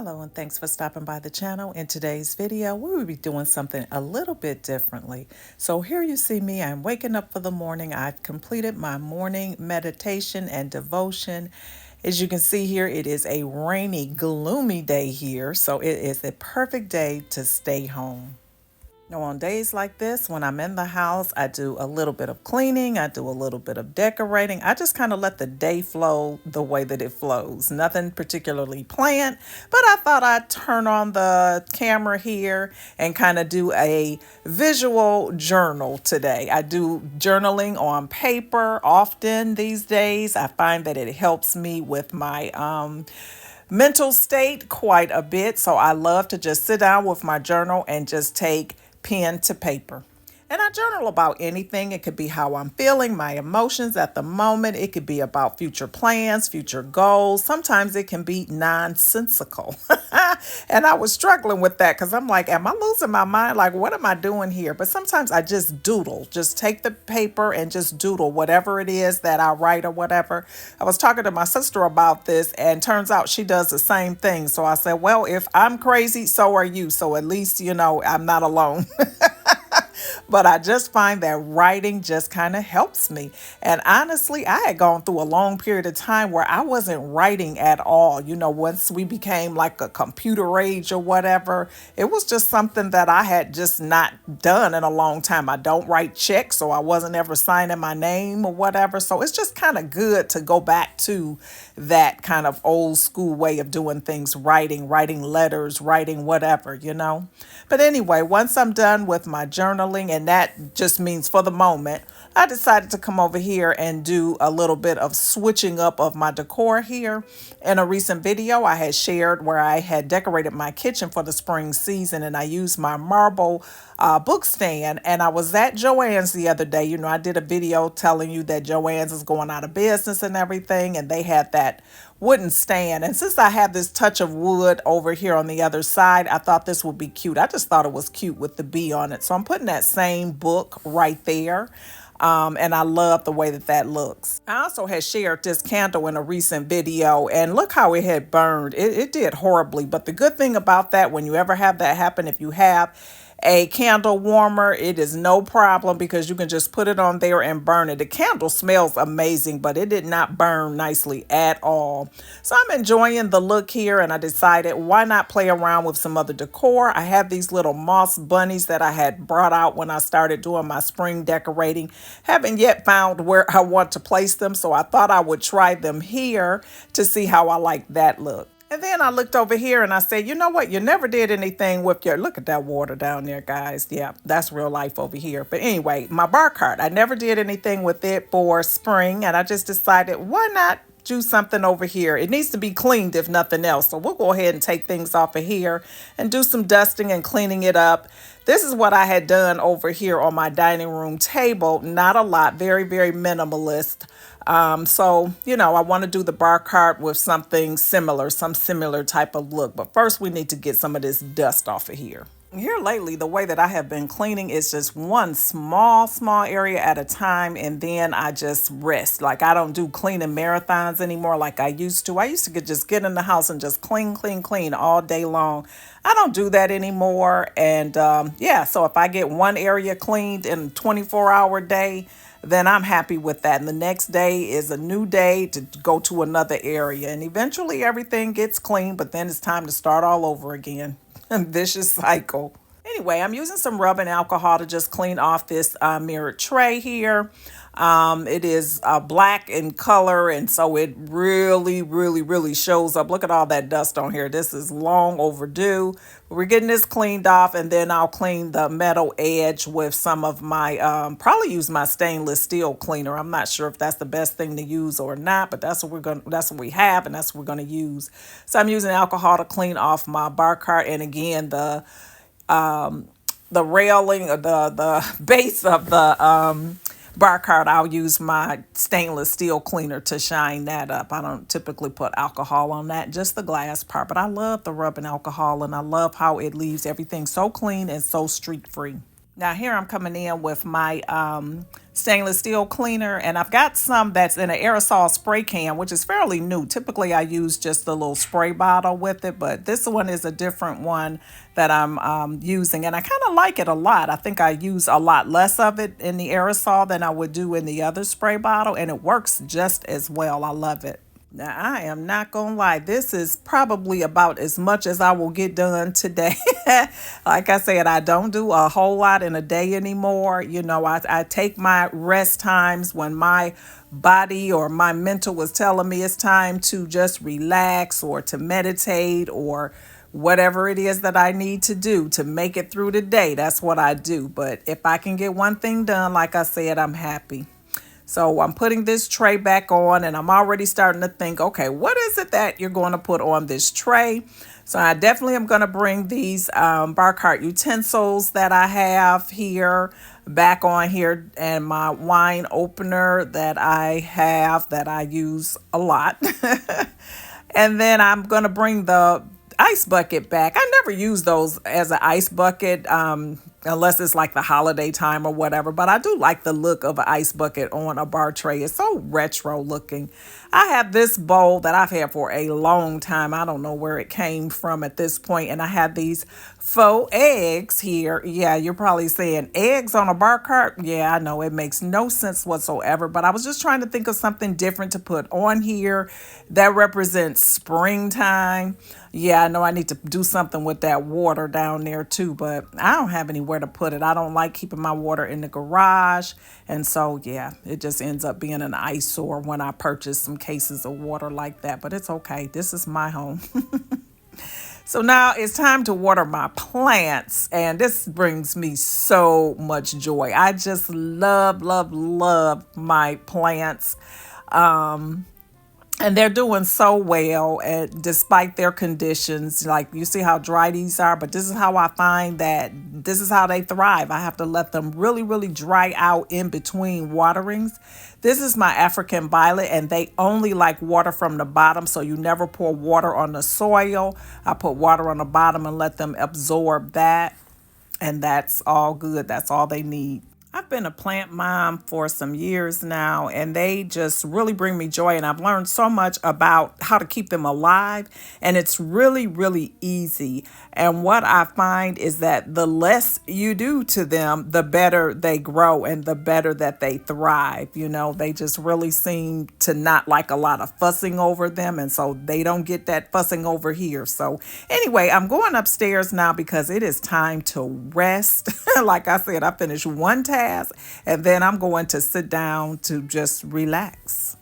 Hello and thanks for stopping by the channel. In today's video, we will be doing something a little bit differently. So here you see me, I'm waking up for the morning. I've completed my morning meditation and devotion. As you can see here, it is a rainy, gloomy day here. So it is a perfect day to stay home. Now, on days like this, when I'm in the house, I do a little bit of cleaning, I do a little bit of decorating. I just kind of let the day flow the way that it flows. Nothing particularly planned, but I thought I'd turn on the camera here and kind of do a visual journal today. I do journaling on paper often these days. I find that it helps me with my mental state quite a bit. So I love to just sit down with my journal and just take pen to paper. And I journal about anything. It could be how I'm feeling, my emotions at the moment. It could be about future plans, future goals. Sometimes it can be nonsensical. And I was struggling with that because I'm like, am I losing my mind? Like, what am I doing here? But sometimes I just doodle, just take the paper and just doodle whatever it is that I write or whatever. I was talking to my sister about this, and turns out she does the same thing. So I said, well, if I'm crazy, so are you. So at least, I'm not alone. But I just find that writing just kind of helps me. And honestly, I had gone through a long period of time where I wasn't writing at all. Once we became like a computer age or whatever, it was just something that I had just not done in a long time. I don't write checks, so I wasn't ever signing my name or whatever. So it's just kind of good to go back to that kind of old school way of doing things, writing letters, writing whatever. But anyway, once I'm done with my journaling, and that just means for the moment, I decided to come over here and do a little bit of switching up of my decor here. In a recent video, I had shared where I had decorated my kitchen for the spring season, and I used my marble book stand. And I was at Joann's the other day. I did a video telling you that Joann's is going out of business and everything, and they had that wooden stand. And since I have this touch of wood over here on the other side, I thought this would be cute. I just thought it was cute with the bee on it. So I'm putting that same book right there. And I love the way that looks. I also had shared this candle in a recent video, and look how it had burned. It did horribly. But the good thing about that, when you ever have that happen, if you have a candle warmer, it is no problem because you can just put it on there and burn it. The candle smells amazing, but it did not burn nicely at all. So I'm enjoying the look here, and I decided why not play around with some other decor. I have these little moss bunnies that I had brought out when I started doing my spring decorating. Haven't yet found where I want to place them, so I thought I would try them here to see how I like that look. And then I looked over here and I said, you know what? You never did anything with look at that water down there, guys. Yeah, that's real life over here. But anyway, my bar cart, I never did anything with it for spring. And I just decided, why not do something over here? It needs to be cleaned if nothing else. So we'll go ahead and take things off of here and do some dusting and cleaning it up. This is what I had done over here on my dining room table. Not a lot, very, very minimalist. I want to do the bar cart with something similar, some similar type of look. But first, we need to get some of this dust off of here. Here lately, the way that I have been cleaning is just one small area at a time, and then I just rest. Like, I don't do cleaning marathons anymore like I used to. I used to just get in the house and just clean all day long. I don't do that anymore. And so if I get one area cleaned in a 24-hour day, then I'm happy with that. And the next day is a new day to go to another area. And eventually everything gets clean, but then it's time to start all over again. Vicious cycle. Anyway, I'm using some rubbing alcohol to just clean off this mirrored tray here. It is black in color, and so it really shows up. Look at all that dust on here. This is long overdue. We're getting this cleaned off, and then I'll clean the metal edge with some of my, probably use my stainless steel cleaner. I'm not sure if that's the best thing to use or not, but that's what we have, and that's what we're gonna use. So I'm using alcohol to clean off my bar cart, and again, the railing or the base of the bar cart, I'll use my stainless steel cleaner to shine that up. I don't typically put alcohol on that, just the glass part, but I love the rubbing alcohol, and I love how it leaves everything so clean and so streak free. Now here I'm coming in with my stainless steel cleaner, and I've got some that's in an aerosol spray can, which is fairly new. Typically I use just the little spray bottle with it, but this one is a different one that I'm using, and I kind of like it a lot. I think I use a lot less of it in the aerosol than I would do in the other spray bottle, and it works just as well. I love it. Now, I am not going to lie. This is probably about as much as I will get done today. Like I said, I don't do a whole lot in a day anymore. I take my rest times when my body or my mental was telling me it's time to just relax or to meditate or whatever it is that I need to do to make it through the day. That's what I do. But if I can get one thing done, like I said, I'm happy. So I'm putting this tray back on, and I'm already starting to think, okay, what is it that you're going to put on this tray? So I definitely am going to bring these bar cart utensils that I have here back on here, and my wine opener that I have that I use a lot. And then I'm going to bring the ice bucket back. I never use those as an ice bucket unless it's like the holiday time or whatever. But I do like the look of an ice bucket on a bar tray. It's so retro looking. I have this bowl that I've had for a long time. I don't know where it came from at this point. And I have these faux eggs here. Yeah, you're probably saying eggs on a bar cart. Yeah, I know it makes no sense whatsoever. But I was just trying to think of something different to put on here that represents springtime. Yeah, I know I need to do something with that water down there too, but I don't have anywhere to put it. I don't like keeping my water in the garage. And so, yeah, it just ends up being an eyesore when I purchase some cases of water like that. But it's okay. This is my home. So now it's time to water my plants, and this brings me so much joy. I just love, love, love my plants. And they're doing so well despite their conditions. Like, you see how dry these are, but this is how I find that this is how they thrive. I have to let them really, really dry out in between waterings. This is my African violet, and they only like water from the bottom, so you never pour water on the soil. I put water on the bottom and let them absorb that, and that's all good. That's all they need. I've been a plant mom for some years now, and they just really bring me joy. And I've learned so much about how to keep them alive, and it's really, really easy. And what I find is that the less you do to them, the better they grow and the better that they thrive. They just really seem to not like a lot of fussing over them, and so they don't get that fussing over here. So anyway, I'm going upstairs now because it is time to rest. Like I said, I finished one task, and then I'm going to sit down to just relax.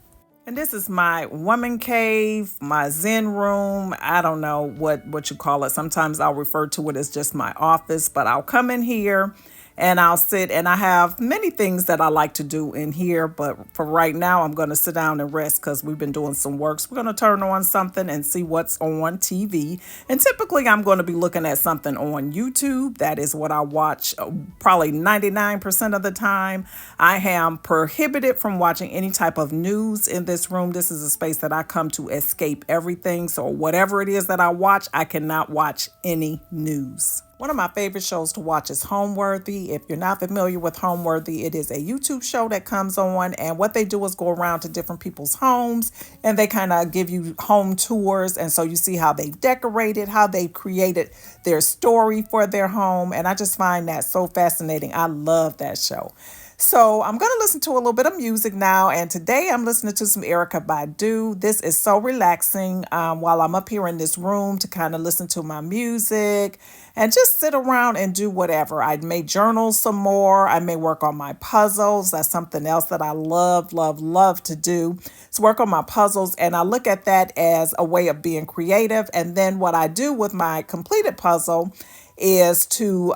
And this is my woman cave, my Zen room. I don't know what you call it. Sometimes I'll refer to it as just my office, but I'll come in here and I'll sit, and I have many things that I like to do in here. But for right now, I'm going to sit down and rest because we've been doing some work. So we're going to turn on something and see what's on TV. And typically I'm going to be looking at something on YouTube. That is what I watch probably 99% of the time. I am prohibited from watching any type of news in this room. This is a space that I come to escape everything. So whatever it is that I watch, I cannot watch any news. One of my favorite shows to watch is Homeworthy. If you're not familiar with Homeworthy, it is a YouTube show that comes on, and what they do is go around to different people's homes, and they kind of give you home tours. And so you see how they've decorated, how they've created their story for their home. And I just find that so fascinating. I love that show. So I'm going to listen to a little bit of music now. And today I'm listening to some Erykah Badu. This is so relaxing while I'm up here in this room to kind of listen to my music and just sit around and do whatever. I may journal some more. I may work on my puzzles. That's something else that I love, love, love to do. Is work on my puzzles. And I look at that as a way of being creative. And then what I do with my completed puzzle is to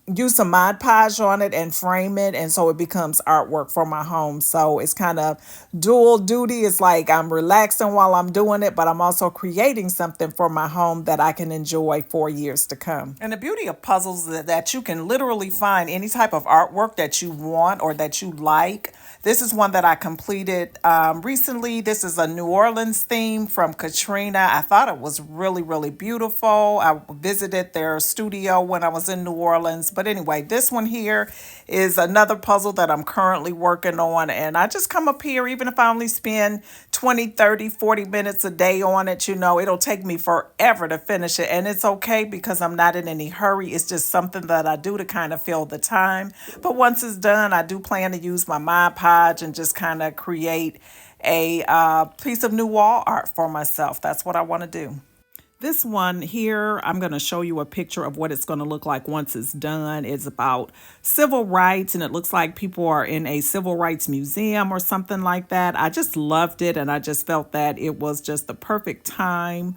use some Mod Podge on it and frame it. And so it becomes artwork for my home. So it's kind of dual duty. It's like I'm relaxing while I'm doing it, but I'm also creating something for my home that I can enjoy for years to come. And the beauty of puzzles is that you can literally find any type of artwork that you want or that you like. This is one that I completed recently. This is a New Orleans theme from Katrina. I thought it was really, really beautiful. I visited their studio studio when I was in New Orleans. But anyway, this one here is another puzzle that I'm currently working on. And I just come up here, even if I only spend 20, 30, 40 minutes a day on it, it'll take me forever to finish it. And it's okay because I'm not in any hurry. It's just something that I do to kind of fill the time. But once it's done, I do plan to use my Mod Podge and just kind of create a piece of new wall art for myself. That's what I want to do. This one here, I'm going to show you a picture of what it's going to look like once it's done. It's about civil rights, and it looks like people are in a civil rights museum or something like that. I just loved it, and I just felt that it was just the perfect time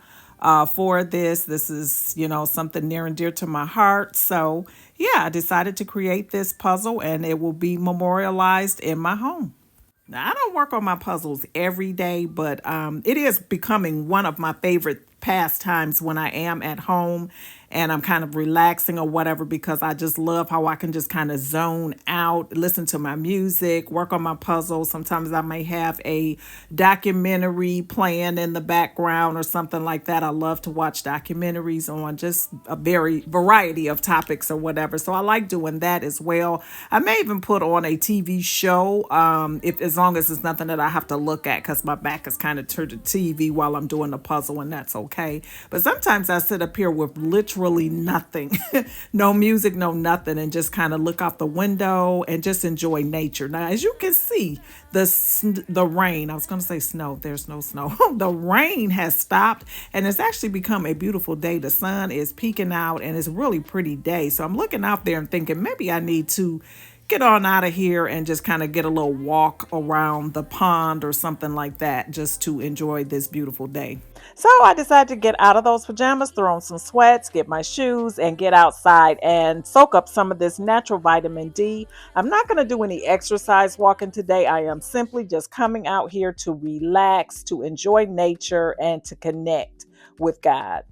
for this. This is, something near and dear to my heart. So, yeah, I decided to create this puzzle, and it will be memorialized in my home. Now, I don't work on my puzzles every day, but it is becoming one of my favorite pastimes when I am at home and I'm kind of relaxing or whatever, because I just love how I can just kind of zone out, listen to my music, work on my puzzles. Sometimes I may have a documentary playing in the background or something like that. I love to watch documentaries on just a very variety of topics or whatever. So I like doing that as well. I may even put on a TV show, if as long as it's nothing that I have to look at, because my back is kind of turned to TV while I'm doing the puzzle, and that's okay. But sometimes I sit up here with literally nothing, no music, no nothing, and just kind of look out the window and just enjoy nature. Now, as you can see, the rain, I was going to say snow, there's no snow. The rain has stopped, and it's actually become a beautiful day. The sun is peeking out, and it's a really pretty day. So I'm looking out there and thinking maybe I need to get on out of here and just kind of get a little walk around the pond or something like that, just to enjoy this beautiful day. So I decided to get out of those pajamas, throw on some sweats, get my shoes, and get outside and soak up some of this natural vitamin D. I'm not going to do any exercise walking today. I am simply just coming out here to relax, to enjoy nature, and to connect with God.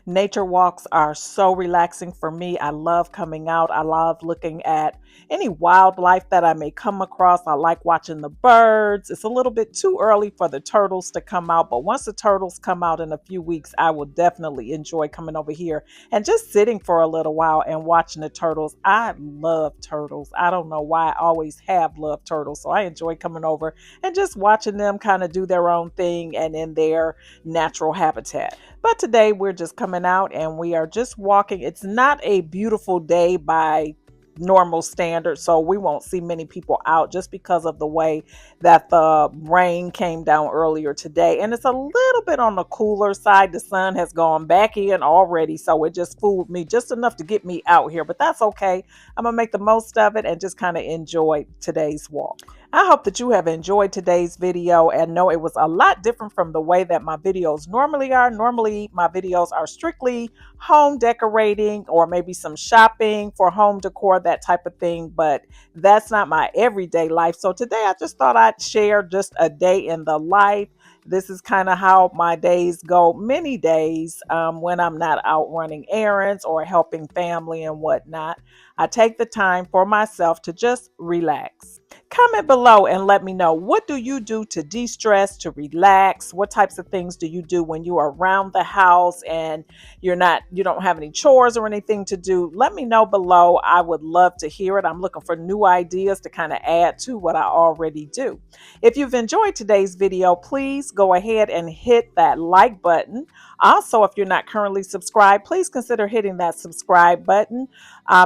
Nature walks are so relaxing for me. I love coming out. I love looking at any wildlife that I may come across. I like watching the birds. It's a little bit too early for the turtles to come out, but once the turtles come out in a few weeks, I will definitely enjoy coming over here and just sitting for a little while and watching the turtles. I love turtles. I don't know why. I always have loved turtles, so I enjoy coming over and just watching them kind of do their own thing and in their natural habitat. But today we're just coming out and we are just walking. It's not a beautiful day by normal standards, so we won't see many people out just because of the way that the rain came down earlier today, and it's a little bit on the cooler side. The sun has gone back in already, so it just fooled me just enough to get me out here, but that's okay. I'm gonna make the most of it and just kind of enjoy today's walk. I hope that you have enjoyed today's video and know it was a lot different from the way that my videos normally are. Normally, my videos are strictly home decorating or maybe some shopping for home decor, that type of thing, but that's not my everyday life. So today I just thought I'd share just a day in the life. This is kind of how my days go many days when I'm not out running errands or helping family and whatnot. I take the time for myself to just relax. Comment below and let me know, what do you do to de-stress, to relax? What types of things do you do when you are around the house and you don't have any chores or anything to do? Let me know below. I would love to hear it. I'm looking for new ideas to kind of add to what I already do. If you've enjoyed today's video, please go ahead and hit that like button. Also, if you're not currently subscribed, please consider hitting that subscribe button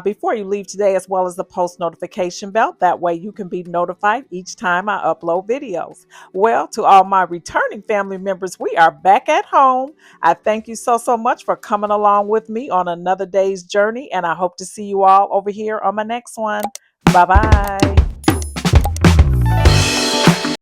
before you leave today, as well as the post notification bell. That way you can be notified each time I upload videos. Well, to all my returning family members, we are back at home. I thank you so much for coming along with me on another day's journey, and I hope to see you all over here on my next one. Bye-bye.